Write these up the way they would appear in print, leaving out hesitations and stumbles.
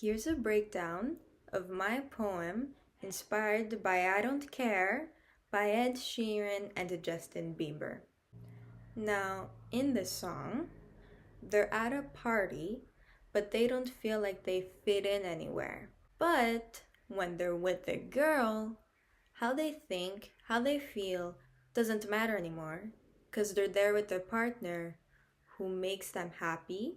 Here's a breakdown of my poem inspired by I Don't Care by Ed Sheeran and Justin Bieber. Now, in this song, they're at a party, but they don't feel like they fit in anywhere. But when they're with the girl, how they think, how they feel doesn't matter anymore because they're there with their partner who makes them happy,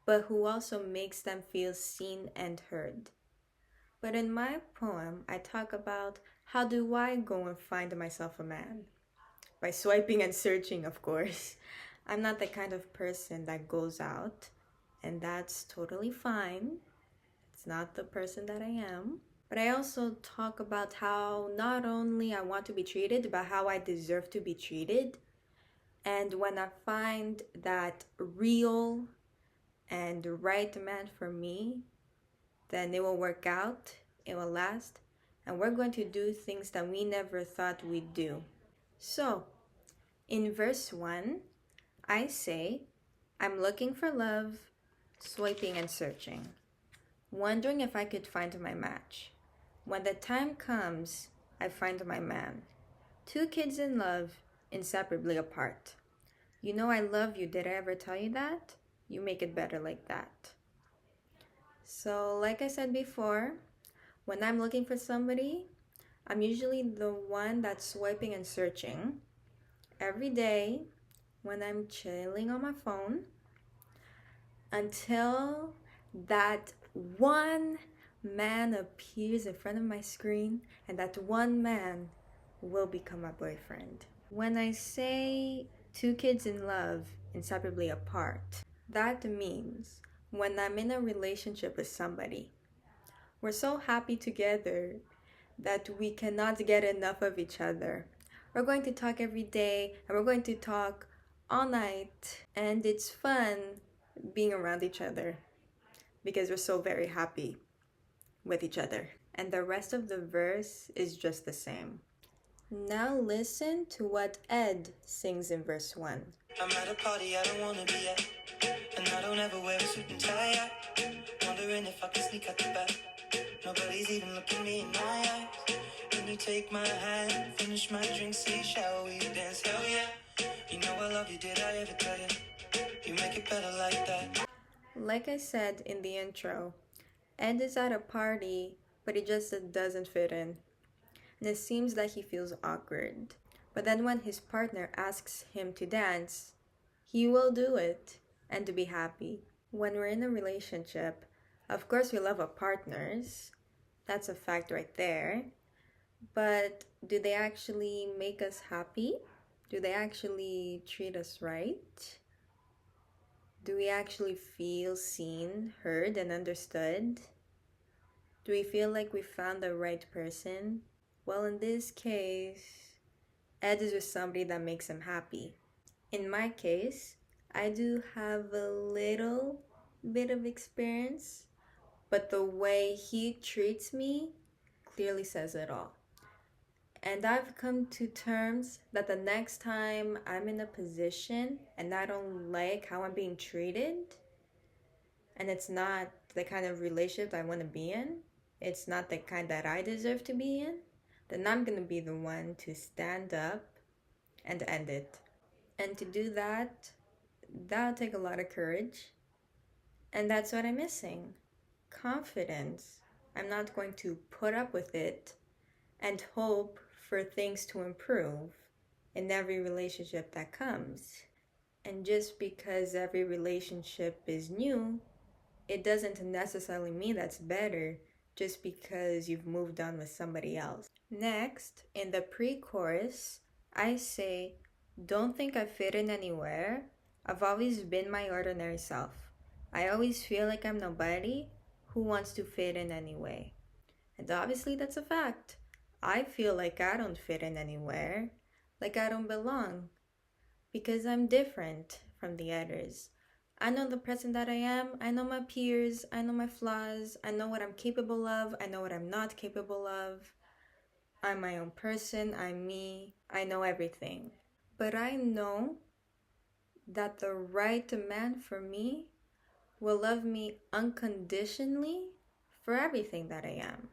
but who also makes them feel seen and heard. But in my poem, I talk about how do I go and find myself a man? By swiping and searching, of course. I'm not the kind of person that goes out, and that's totally fine. It's not the person that I am. But I also talk about how not only I want to be treated, but how I deserve to be treated. And when I find that real and right man for me, then it will work out, it will last, and we're going to do things that we never thought we'd do. So, in verse 1, I say, I'm looking for love, swiping and searching, wondering if I could find my match. When the time comes, I find my man. 2 kids in love, inseparably apart. You know I love you, did I ever tell you that? You make it better like that. So, like I said before, when I'm looking for somebody, I'm usually the one that's swiping and searching every day when I'm chilling on my phone until that one man appears in front of my screen, and that one man will become my boyfriend. When I say 2 kids in love, inseparably apart, that means when I'm in a relationship with somebody, we're so happy together that we cannot get enough of each other. We're going to talk every day, and we're going to talk all night, and it's fun being around each other because we're so very happy with each other. And the rest of the verse is just the same. Now listen to what Ed sings in verse 1. I'm at a party I don't wanna be at, and I don't ever wear a suit and tie. Wondering if I can sneak out the back. Nobody's even looking me in my eyes. When you take my hand, finish my drink, say shall we dance? Hell yeah. You know I love you, did I ever tell you? You make it better like that. Like I said in the intro, Ed is at a party, but he just doesn't fit in. And it seems like he feels awkward. But then when his partner asks him to dance, he will do it and to be happy. When we're in a relationship, of course we love our partners. That's a fact right there. But do they actually make us happy? Do they actually treat us right? Do we actually feel seen, heard, and understood? Do we feel like we found the right person? Well, in this case, Ed is with somebody that makes him happy. In my case, I do have a little bit of experience, but the way he treats me clearly says it all. And I've come to terms that the next time I'm in a position and I don't like how I'm being treated, and it's not the kind of relationship I want to be in, it's not the kind that I deserve to be in, then I'm going to be the one to stand up and end it. And to do that, that'll take a lot of courage. And that's what I'm missing. Confidence. I'm not going to put up with it and hope for things to improve in every relationship that comes. And just because every relationship is new, it doesn't necessarily mean that's better just because you've moved on with somebody else. Next, in the pre-chorus, I say, don't think I fit in anywhere. I've always been my ordinary self. I always feel like I'm nobody who wants to fit in anyway. And obviously that's a fact. I feel like I don't fit in anywhere, like I don't belong, because I'm different from the others. I know the person that I am, I know my peers, I know my flaws, I know what I'm capable of, I know what I'm not capable of. I'm my own person, I'm me, I know everything. But I know that the right man for me will love me unconditionally for everything that I am.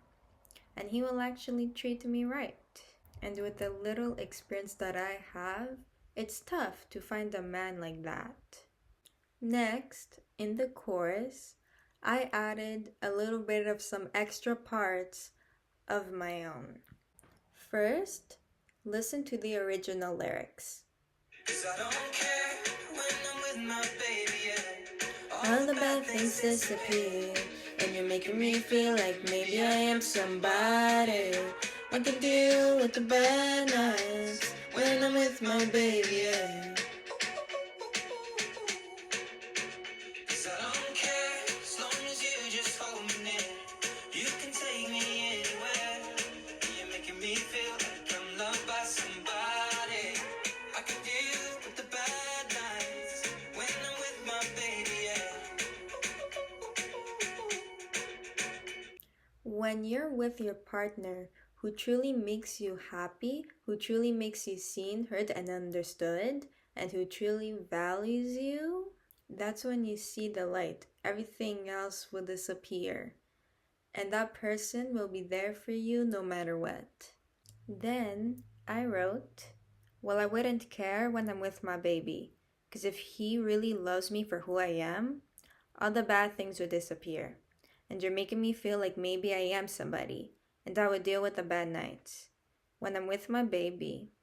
And he will actually treat me right. And with the little experience that I have, it's tough to find a man like that. Next, in the chorus, I added a little bit of some extra parts of my own. First, listen to the original lyrics. 'Cause I don't care when I'm with my baby, yeah. All the bad things disappear, and you're making me feel like maybe I am somebody. I can deal with the bad nights when I'm with my baby, yeah. 'Cause I don't care as long as you just hold me near. You can take me anywhere. You're making me feel like I'm loved by somebody. I can deal with the bad nights when I'm with my baby, yeah. When you're with your partner who truly makes you happy, who truly makes you seen, heard, and understood, and who truly values you, that's when you see the light. Everything else will disappear. And that person will be there for you no matter what. Then I wrote, well, I wouldn't care when I'm with my baby, because if he really loves me for who I am, all the bad things would disappear. And you're making me feel like maybe I am somebody, and I would deal with the bad nights when I'm with my baby.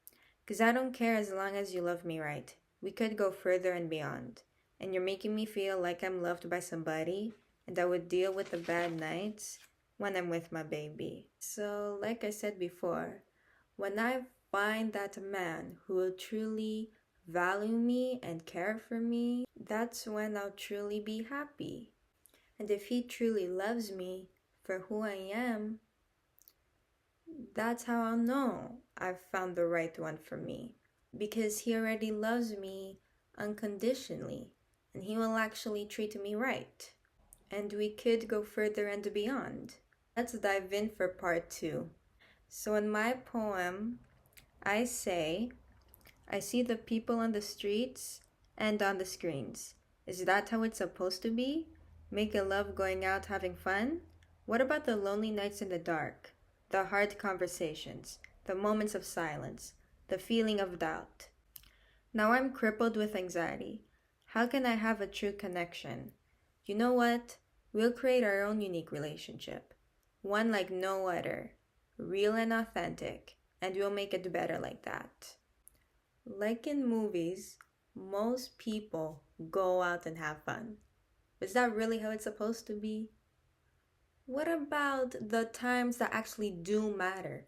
Because I don't care as long as you love me right. We could go further and beyond. And you're making me feel like I'm loved by somebody, and I would deal with the bad nights when I'm with my baby. So, like I said before, when I find that man who will truly value me and care for me, that's when I'll truly be happy. And if he truly loves me for who I am, that's how I'll know I've found the right one for me. Because he already loves me unconditionally, and he will actually treat me right. And we could go further and beyond. Let's dive in for part 2. So in my poem, I say, I see the people on the streets and on the screens. Is that how it's supposed to be? Making love, going out, having fun? What about the lonely nights in the dark? The hard conversations, the moments of silence, the feeling of doubt. Now I'm crippled with anxiety. How can I have a true connection? You know what? We'll create our own unique relationship. One like no other. Real and authentic. And we'll make it better like that. Like in movies, most people go out and have fun. Is that really how it's supposed to be? What about the times that actually do matter?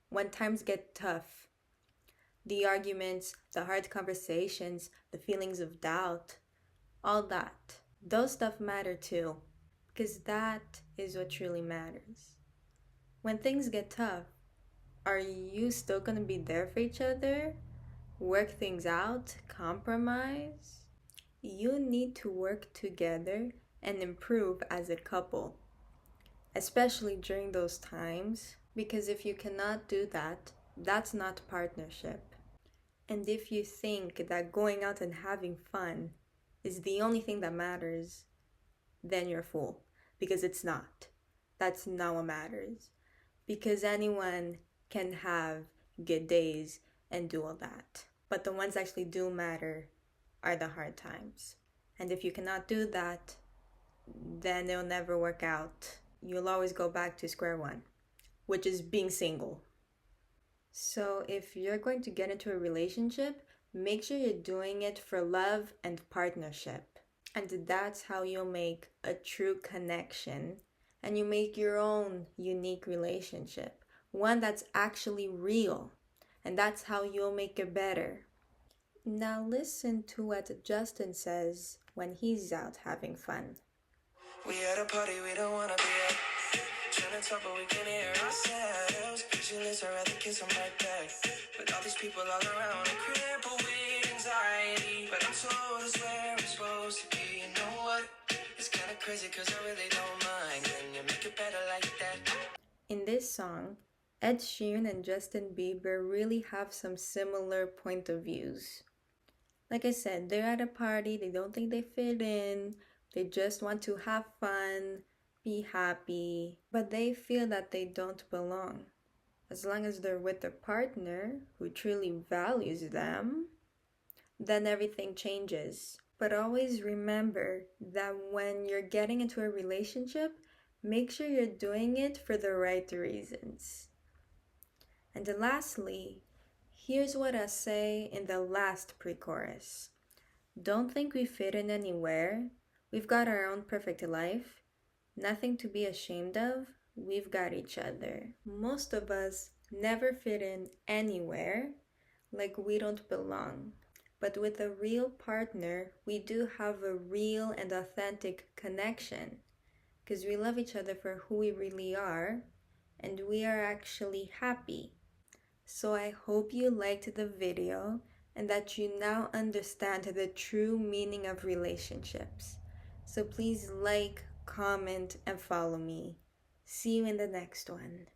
When times get tough, the arguments, the hard conversations, the feelings of doubt, all that. Those stuff matter too, because that is what truly matters. When things get tough, are you still gonna be there for each other? Work things out, compromise? You need to work together and improve as a couple, especially during those times, because if you cannot do that, that's not partnership. And if you think that going out and having fun is the only thing that matters, then you're a fool, because it's not. That's not what matters. Because anyone can have good days and do all that. But the ones that actually do matter are the hard times. And if you cannot do that, then it'll never work out. You'll always go back to square one, which is being single. So if you're going to get into a relationship, make sure you're doing it for love and partnership. And that's how you'll make a true connection. And you make your own unique relationship. One that's actually real. And that's how you'll make it better. Now listen to what Justin says when he's out having fun. We at a party we don't wanna be at. Trying to talk but we can hear ourselves. Pictureless, I'd rather kiss 'em right back. But all these people all around are crippled with anxiety. But I'm told it's where I'm supposed to be. You know what? It's kinda crazy cause I really don't mind when you make it better like that. In this song, Ed Sheeran and Justin Bieber really have some similar point of views. Like I said, they're at a party, they don't think they fit in, they just want to have fun, be happy, but they feel that they don't belong. As long as they're with a partner who truly values them, then everything changes. But always remember that when you're getting into a relationship, make sure you're doing it for the right reasons. And lastly, here's what I say in the last pre chorus: don't think we fit in anywhere. We've got our own perfect life. Nothing to be ashamed of. We've got each other. Most of us never fit in anywhere, like we don't belong. But with a real partner, we do have a real and authentic connection because we love each other for who we really are and we are actually happy. So I hope you liked the video and that you now understand the true meaning of relationships. So please like, comment, and follow me. See you in the next one.